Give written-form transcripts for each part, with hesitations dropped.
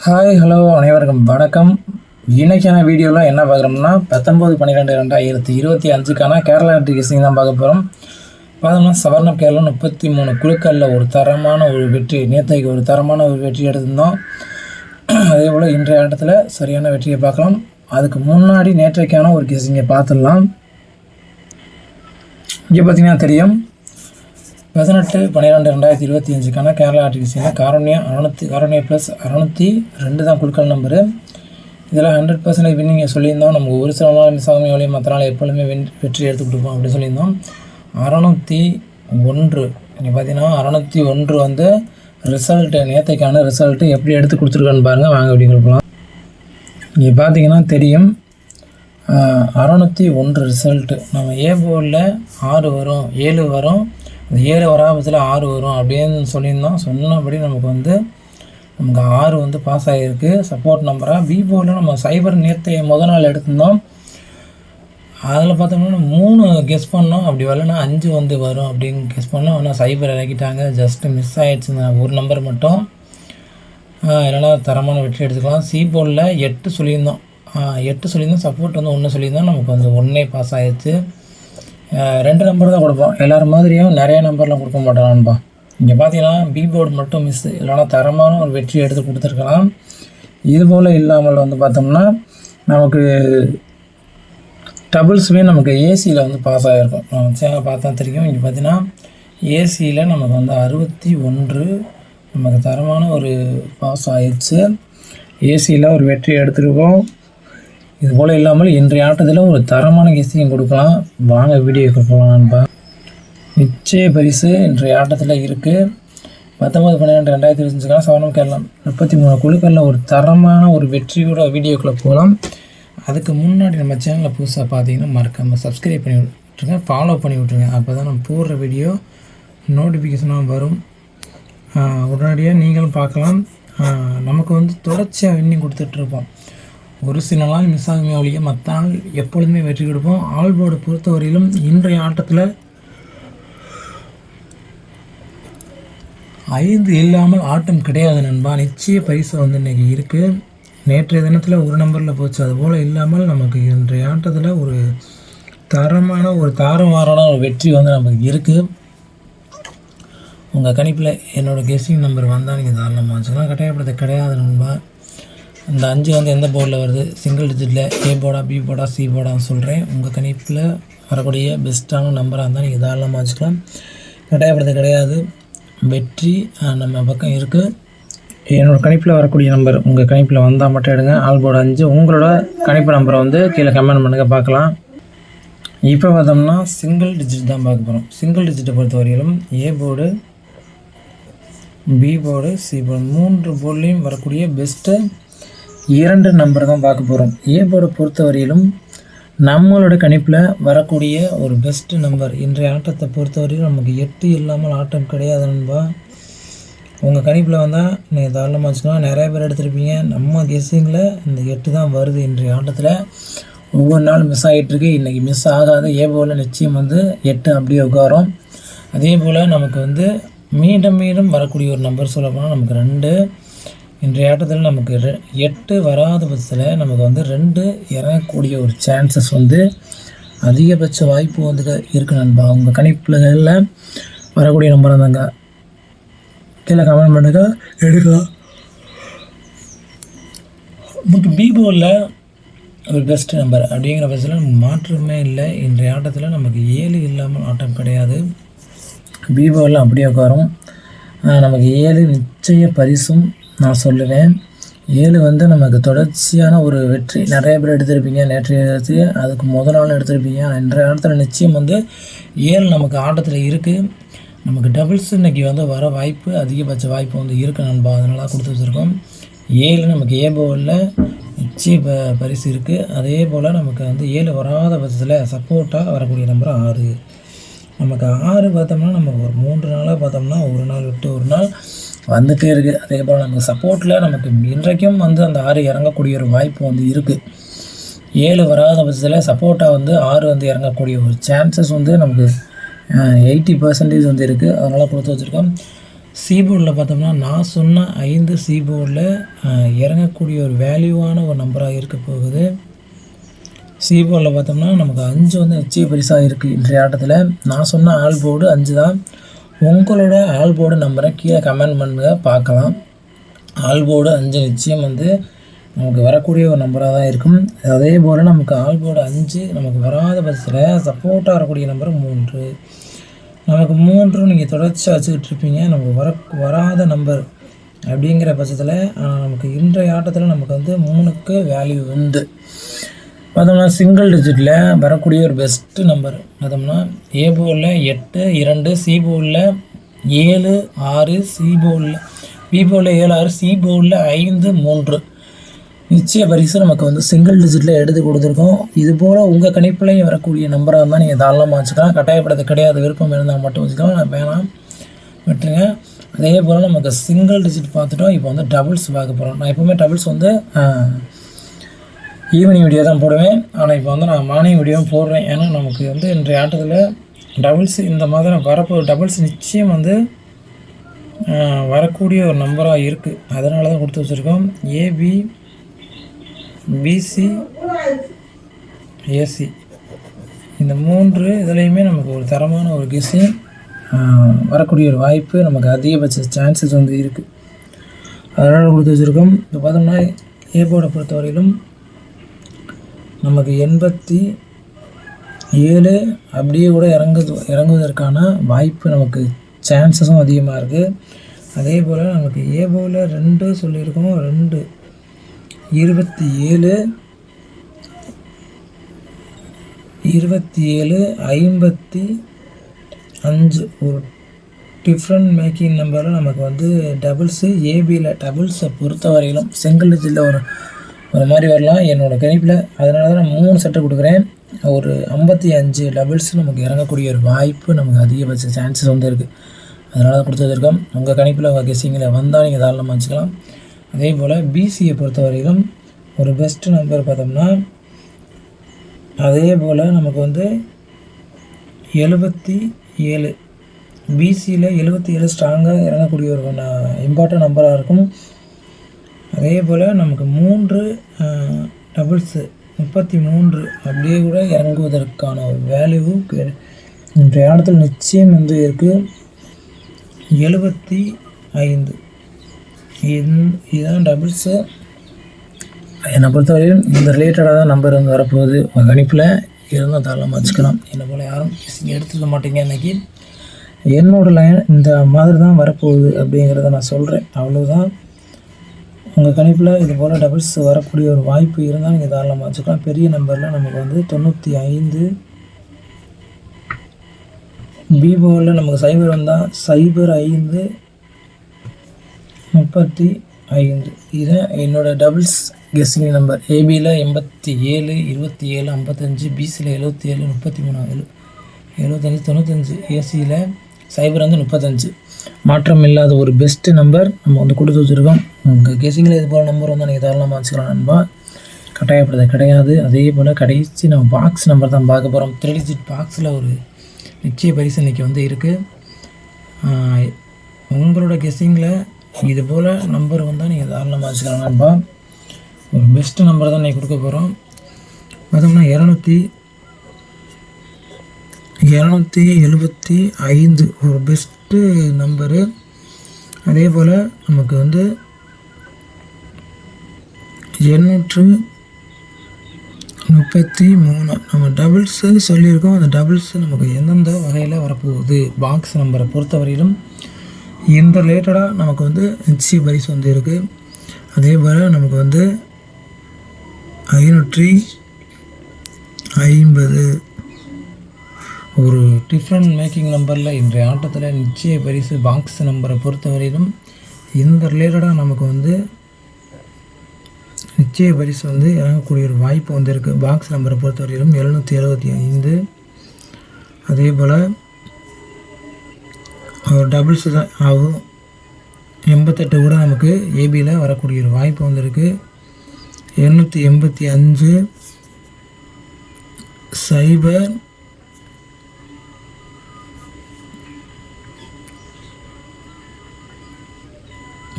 Hi hello அனைவருக்கும் வணக்கம். இன்றைக்கான வீடியோவில் என்ன பார்க்குறோம்னா 19/12/2025க்கான கேரளா டிகெஸிங் தான் பார்க்க போகிறோம். பார்த்தோம்னா சவர்ணம் கேரளா 33 குழுக்களில் ஒரு தரமான ஒரு வெற்றி, நேற்றைக்கு ஒரு தரமான ஒரு வெற்றி எடுத்திருந்தோம். அதே போல் இன்றைய ஆட்டத்தில் சரியான வெற்றியை பார்க்கலாம். அதுக்கு முன்னாடி நேற்றைக்கான ஒரு கெஸிங்கை பார்த்துடலாம். இங்கே பார்த்திங்கன்னா தெரியும் 18/12/2025க்கான கேரளா டிகெஸிங்கில் காரணியா ப்ளஸ் 602 தான் குழுக்கள் நம்பரு. இதில் 100% வின்னிங்கை சொல்லியிருந்தோம். நமக்கு ஒரு சில நாள் மிஸ் ஆகாமல் எவ்வளோ மற்ற நாள் எப்பொழுதுமே வெற்றி எடுத்து கொடுப்போம் அப்படின்னு சொல்லியிருந்தோம். 601 இங்கே பார்த்தீங்கன்னா 601 வந்து ரிசல்ட்டு, நேற்றைக்கான ரிசல்ட்டு எப்படி எடுத்து கொடுத்துருக்கான்னு பாருங்கள். வாங்க அப்படி கொடுக்கலாம். இங்கே பார்த்தீங்கன்னா தெரியும் 601 ரிசல்ட்டு. நம்ம ஏ போர்டில் 6 வரும், 7 வரும், அந்த 7 வராபத்தில் 6 வரும் அப்படின்னு சொல்லியிருந்தோம். சொன்னபடி நமக்கு 6 வந்து பாஸ் ஆகிருக்கு சப்போர்ட் நம்பராக. பி போர்டில் நம்ம சைபர் நேற்றைய முதல் நாள் எடுத்திருந்தோம். அதில் பார்த்தோம்னா 3 கெஸ் பண்ணோம், அப்படி வரலன்னா 5 வந்து வரும் அப்படின்னு கெஸ் பண்ணோம். ஆனால் சைபர் இறக்கிட்டாங்க, ஜஸ்ட்டு மிஸ் ஆகிடுச்சுங்க ஒரு நம்பர் மட்டும். இல்லைனா தரமான வெற்றி எடுத்துக்கலாம். சி போர்டில் 8 சொல்லியிருந்தோம், 8 சொல்லியிருந்தோம், சப்போர்ட் வந்து 1 சொல்லியிருந்தோம். நமக்கு 1 பாஸ் ஆகிடுச்சு. 2 நம்பர் தான் கொடுப்போம், எல்லோரும் மாதிரியும் நிறைய நம்பர்லாம் கொடுக்க மாட்டோம்ப்பா. இங்கே பார்த்தீங்கன்னா பி போர்டு மட்டும் மிஸ், இல்லைனா தரமான ஒரு வெற்றி எடுத்து கொடுத்துருக்கலாம். இதுபோல் இல்லாமல் பார்த்தோம்னா நமக்கு டபுள்ஸுமே நமக்கு ஏசியில் பாஸ் ஆகிருக்கும். நம்ம சேனல் பார்த்தா தெரியும். இங்கே பார்த்தீங்கன்னா ஏசியில் நமக்கு 61 நமக்கு தரமான ஒரு பாஸ் ஆயிடுச்சு. ஏசியில் ஒரு வெற்றி எடுத்துருக்கோம். இதுபோல் இல்லாமல் இன்றைய ஆட்டத்தில் ஒரு தரமான கெஸ்ஸிங் கொடுக்கலாம். வாங்க வீடியோக்கு போகலான்பா. நிச்சய பரிசு இன்றைய ஆட்டத்தில் இருக்குது. 19/12/2025க்கான சவர்ணம் கேரளா 33 குழுக்களில் ஒரு தரமான ஒரு வெற்றியோட வீடியோக்குள்ளே போகலாம். அதுக்கு முன்னாடி நம்ம சேனலில் புதுசாக பார்த்தீங்கன்னா மறக்காமல் சப்ஸ்கிரைப் பண்ணி விட்டுருங்க, ஃபாலோ பண்ணி விட்ருங்க. அப்போ தான் நம்ம போடுற வீடியோ நோட்டிஃபிகேஷனாக வரும், உடனடியாக நீங்களும் பார்க்கலாம். நமக்கு தொடர்ச்சியாக வின்னிங் கொடுத்துட்ருப்போம். ஒரு சில நாள் மிஸ் ஆகுமே ஒழிய மற்ற நாள் எப்பொழுதுமே வெற்றி கொடுப்போம். ஆல் போர்டு பொறுத்தவரையிலும் இன்றைய ஆட்டத்தில் 5 இல்லாமல் ஆட்டம் கிடையாது நண்பா. நிச்சய பரிசு இன்றைக்கி இருக்குது. நேற்றைய தினத்தில் ஒரு நம்பரில் போச்சு, அதுபோல் இல்லாமல் நமக்கு இன்றைய ஆட்டத்தில் ஒரு தரமான ஒரு தாறுமாறான ஒரு வெற்றி நமக்கு இருக்குது. உங்கள் கணிப்பில் என்னோடய கெஸ்ஸிங் நம்பர் வந்தால் நீங்கள் தாராளமாக வச்சுக்கலாம், கட்டாயப்படுத்த கிடையாது நண்பா. இந்த 5 எந்த போர்டில் வருது, சிங்கிள் டிஜிட்டில் ஏ போர்டா, பி போர்டா, சி போர்டான்னு சொல்கிறேன். உங்கள் கணிப்பில் வரக்கூடிய பெஸ்ட்டான நம்பராக இருந்தால் நீங்கள் தாராளமாக வச்சுக்கலாம், கட்டாயப்படுத்த கிடையாது. வெற்றி நம்ம பக்கம் இருக்குது. என்னோடய கணிப்பில் வரக்கூடிய நம்பர் உங்கள் கணிப்பில் வந்தால் மட்டும் எடுங்க. All board 5. உங்களோட கணிப்பு நம்பரை கீழே கமெண்ட் பண்ணுங்கள், பார்க்கலாம். இப்போ பார்த்தோம்னா சிங்கிள் டிஜிட் தான் பார்க்க போகிறோம். சிங்கிள் டிஜிட்டை பொறுத்த வரையிலும் A board, B board, C board 3 போர்ட்லேயும் வரக்கூடிய பெஸ்ட்டு 2 நம்பர் தான் பார்க்க போகிறோம். ஏ போர்டை பொறுத்த வரையிலும் நம்மளோட கணிப்பில் வரக்கூடிய ஒரு பெஸ்ட்டு நம்பர் இன்றைய ஆட்டத்தை பொறுத்தவரையிலும் நமக்கு 8 இல்லாமல் ஆட்டம் கிடையாது நண்பா. உங்கள் கணிப்பில் வந்தால் நீங்கள் தாராளமாக வச்சுக்கலாம், நிறைய பேர் எடுத்துருப்பீங்க. நம்ம கெஸ்ஸிங்கில் இந்த 8 தான் வருது இன்றைய ஆட்டத்தில். ஒவ்வொரு நாளும் மிஸ் ஆகிட்டுருக்கு, இன்றைக்கி மிஸ் ஆகாத ஏ போர்டில் நிச்சயம் 8 அப்படியே உட்காரும். அதே போல் நமக்கு மீண்டும் வரக்கூடிய ஒரு நம்பர் சொல்ல போனால் நமக்கு 2. இன்றைய ஆட்டத்தில் நமக்கு 8 வராத பட்சத்தில் நமக்கு 2 இறங்கக்கூடிய ஒரு சான்சஸ் அதிகபட்ச வாய்ப்பு இருக்குது நண்பா. உங்கள் கணிப்புகளில் வரக்கூடிய நம்பர் இருந்தாங்க கீழே கமெண்ட் பண்ணுங்க, எடுக்கலாம். நமக்கு பி போர்டில் ஒரு பெஸ்ட் நம்பர் அப்படிங்கிற பட்சத்தில் நமக்கு மாற்றமே இல்லை. இன்றைய ஆட்டத்தில் நமக்கு 7 இல்லாமல் ஆட்டம் கிடையாது. பி போர்டில் அப்படியே உட்காரும். நமக்கு 7 நிச்சய பரிசும் நான் சொல்லுவேன். 7 நமக்கு தொடர்ச்சியான ஒரு வெற்றி. நிறைய பேர் எடுத்திருப்பீங்க, நேற்றைய அதுக்கு முதல் நாள் எடுத்திருப்பீங்க. இன்றைய ஆட்டத்தில் நிச்சயம் 7 நமக்கு ஆட்டத்தில் இருக்குது. நமக்கு டபுள்ஸ் இன்றைக்கி வர வாய்ப்பு, அதிகபட்ச வாய்ப்பு இருக்குது நண்பா. அதனால கொடுத்து வச்சுருக்கோம். 7 நமக்கு ஏ போர்டில் நிச்சய பரிசு இருக்குது. அதே போல் நமக்கு 7 வராத பட்சத்தில் சப்போர்ட்டாக வரக்கூடிய நம்பர் 6. நமக்கு 6 பார்த்தோம்னா நமக்கு ஒரு 3 நாளாக பார்த்தோம்னா ஒரு நாள் விட்டு ஒரு நாள் வந்துகிட்டே இருக்குது. அதே போல் நமக்கு சப்போர்ட்டில் நமக்கு இன்றைக்கும் அந்த 6 இறங்கக்கூடிய ஒரு வாய்ப்பு இருக்குது. 7 வராத பட்சத்தில் சப்போர்ட்டாக 6 இறங்கக்கூடிய ஒரு சான்சஸ் நமக்கு 80% இருக்குது. அதனால் கொடுத்து வச்சுருக்கோம். சி போர்டில் பார்த்தோம்னா நான் சொன்ன 5 சி போர்டில் இறங்கக்கூடிய ஒரு வேல்யூவான ஒரு நம்பராக இருக்க போகுது. சி போர்டில் பார்த்தோம்னா நமக்கு 5 வந்து நிச்சய பரிசாக இருக்குது இன்றைய ஆட்டத்தில். நான் சொன்ன ஆல் போர்டு 5 தான். உங்களோட ஆல் போர்டு நம்பரை கீழே கமெண்ட் பண்ணுங்க பார்க்கலாம். ஆல் போர்டு 5 நிச்சயம் வந்து நமக்கு வரக்கூடிய ஒரு நம்பராக தான் இருக்கும். அதே போல் நமக்கு ஆல் போர்டு 5 நமக்கு வராத பட்சத்தில் சப்போர்ட்டாக வரக்கூடிய நம்பர் 3. நமக்கு 3 நீங்கள் தொடர்ச்சியாக வச்சுக்கிட்டு இருப்பீங்க. நமக்கு வராத நம்பர் அப்படிங்கிற பட்சத்தில் நமக்கு இன்றைய ஆட்டத்தில் நமக்கு வந்து 3க்கு வேல்யூ உண்டு. பார்த்தோம்னா சிங்கிள் டிஜிட்டில் வரக்கூடிய ஒரு பெஸ்ட்டு நம்பர் பார்த்தோம்னா ஏ போர்டில் 8, 2, சி போர்டில் 7, 6, சி போர்டில் பி போர்டில் 7, 6, சி போர்டில் 5, 3 நிச்சய பரிசு நமக்கு வந்து சிங்கிள் டிஜிட்டில் எடுத்து கொடுத்துருக்கோம். இது போல் உங்கள் கணிப்புலையும் வரக்கூடிய நம்பராக இருந்தால் நீங்கள் தாராளமாக வச்சுக்கலாம். கட்டாயப்படுத்த கிடையாது, விருப்பம் இருந்தால் மட்டும் வச்சுக்கலாம், நான் வேணாம் விட்டுருங்க. அதே போல் நமக்கு சிங்கிள் டிஜிட் பார்த்துட்டோம். இப்போ வந்து டபுள்ஸ் பார்க்க போகிறோம். நான் எப்போவுமே டபுள்ஸ் வந்து ஈவினிங் வீடியோ தான் போடுவேன். ஆனால் இப்போ வந்து நான் மார்னிங் வீடியோவும் போடுறேன். ஏன்னா நமக்கு வந்து இன்றைய ஆட்டத்தில் டபுள்ஸ் இந்த மாதிரி வரப்போ டபுள்ஸ் நிச்சயம் வந்து வரக்கூடிய ஒரு நம்பராக இருக்குது. அதனால தான் கொடுத்து வச்சுருக்கோம். ஏபி, பிசி, ஏசி இந்த 3 இதுலேயுமே நமக்கு ஒரு தரமான ஒரு கெஸ்ஸிங் வரக்கூடிய ஒரு வாய்ப்பு நமக்கு அதிகபட்ச சான்சஸ் வந்து இருக்குது. அதனால் கொடுத்து வச்சுருக்கோம். இப்போ பார்த்தோம்னா ஏ போர்டை பொறுத்தவரையிலும் நமக்கு 87 அப்படியே கூட இறங்குவதற்கான வாய்ப்பு நமக்கு சான்சஸும் அதிகமாக இருக்குது. அதே போல் நமக்கு ஏ போர்டில் 2 சொல்லியிருக்கோம். 2, 27, 55 ஒரு டிஃப்ரெண்ட் மேக்கிங் நம்பரில் நமக்கு வந்து டபுள்ஸு. ஏபியில் டபுள்ஸை பொறுத்த வரையிலும் சிங்கிள் டிஜிட்டில் ஒரு மாதிரி வரலாம் என்னோடய கணிப்பில். அதனால தான் நான் 3 செட்டை கொடுக்குறேன். ஒரு 55 டபுள்ஸ் நமக்கு இறங்கக்கூடிய ஒரு வாய்ப்பு நமக்கு அதிகபட்ச சான்சஸ் வந்து இருக்குது. அதனால தான் கொடுத்து வச்சுருக்கோம். உங்கள் கணிப்பில் உங்கள் கெஸ்ஸிங்கில் வந்தால் நீங்கள் தாராளமாக வச்சுக்கலாம். அதே போல் பிசியை பொறுத்த வரையிலும் ஒரு பெஸ்ட்டு நம்பர் பார்த்தோம்னா அதே போல் நமக்கு வந்து 77 பிசியில் 77 ஸ்ட்ராங்காக இறங்கக்கூடிய ஒரு இம்பார்ட்டன்ட் நம்பராக இருக்கும். அதே போல் நமக்கு 3 டபுள்ஸு 33 அப்படியே கூட இறங்குவதற்கான ஒரு வேல்யூ இன்றைய இடத்துல நிச்சயம் வந்து இருக்குது. 75 இதுதான் டபுள்ஸு. என்னை பொறுத்தவரையும் இந்த ரிலேட்டடாக தான் நம்பர் வந்து வரப்போகுது. உங்கள் கணிப்பில் இருந்தால் தாராளமாக வச்சுக்கலாம். என்னை போல் யாரும் எடுத்துக்க மாட்டீங்க. இன்றைக்கி என்னோடய லைன் இந்த மாதிரி தான் வரப்போகுது அப்படிங்கிறத நான் சொல்கிறேன். அவ்வளோதான். உங்கள் கணிப்பில் இது போல் டபுள்ஸ் வரக்கூடிய ஒரு வாய்ப்பு இருந்தால் நீங்கள் தாராளமாக வச்சுக்கலாம். பெரிய நம்பரில் நமக்கு வந்து 95, பி போர்டில் நமக்கு 0 வந்தால் 05, 35 இதுதான் என்னோடய டபுள்ஸ் கெஸ்ஸிங் நம்பர். ஏபியில் 87, 27, 55, பிசியில் 77, 33, 75, 95, ஏசியில் 0 வந்து 35 மாற்றம் இல்லாத ஒரு பெஸ்ட்டு நம்பர் நம்ம வந்து கொடுத்து வச்சுருக்கோம். உங்கள் கெஸ்ஸிங்கில் இது போல் நம்பர் வந்தால் நீங்கள் தாராளமாக வச்சுக்கலாம் நண்பா, கட்டாயப்படுறது கிடையாது. அதே போல் கடைசி நம்ம பாக்ஸ் நம்பர் தான் பார்க்க போகிறோம். 3 டிஜிட் பாக்ஸில் ஒரு நிச்சய பரிசு இன்றைக்கி வந்து இருக்குது. உங்களோட கெஸ்ஸிங்கில் இது போல் நம்பர் வந்தால் நீங்கள் தாராளமாக வச்சுக்கலாம் நண்பா. ஒரு பெஸ்ட்டு நம்பர் தான் இன்றைக்கி கொடுக்க போகிறோம். பார்த்தோம்னா 275 ஒரு பெஸ்ட்டு நம்பரு. அதே போல் நமக்கு வந்து 833 நம்ம டபுள்ஸு சொல்லியிருக்கோம். அந்த டபுள்ஸு நமக்கு எந்தெந்த வகையில் வரப்போகுது பாக்ஸ் நம்பரை பொறுத்தவரையிலும் இந்த ரிலேட்டடாக நமக்கு வந்து நிச்சய பரிசு வந்து இருக்குது. அதே போல் நமக்கு வந்து 550 ஒரு டிஃப்ரெண்ட் மேக்கிங் நம்பரில் இன்றைய ஆட்டத்தில் நிச்சய பரிசு பாக்ஸ் நம்பரை பொறுத்தவரையிலும் இந்த ரிலேட்டடாக நமக்கு வந்து நிச்சய பரிசு வந்து இறங்கக்கூடிய ஒரு வாய்ப்பு வந்து இருக்குது. பாக்ஸ் நம்பரை பொறுத்தவரையிலும் 775. அதே போல் ஒரு டபுள்ஸு தான் ஆகும். 88 கூட நமக்கு ஏபியில் வரக்கூடிய ஒரு வாய்ப்பு வந்துருக்கு. 885, 0, 0,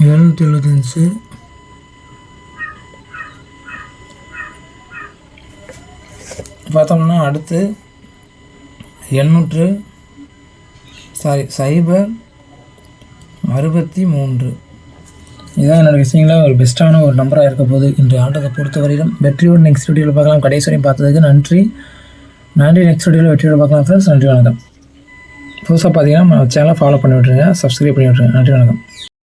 775 பார்த்தோம்னா அடுத்து 063 இதுதான் என்னோடய விஷயங்களில் ஒரு பெஸ்ட்டான ஒரு நம்பராக இருக்க போகுது இன்றைய ஆட்டத்தை பொறுத்தவரையிலும். வெற்றியோடு நெக்ஸ்ட் வீடியோவில் பார்க்கலாம். கடைசி வரையும் பார்த்ததுக்கு நன்றி. நெக்ஸ்ட் வீடியோவில் வெற்றியோடு பார்க்கலாம் ஃப்ரெண்ட்ஸ். நன்றி வணக்கம். புதுசாக பார்த்தீங்கன்னா நம்ம சேனலை ஃபாலோ பண்ணி விட்ருங்க, சப்ஸ்கிரைப் பண்ணி விட்ருங்க. நன்றி வணக்கம்.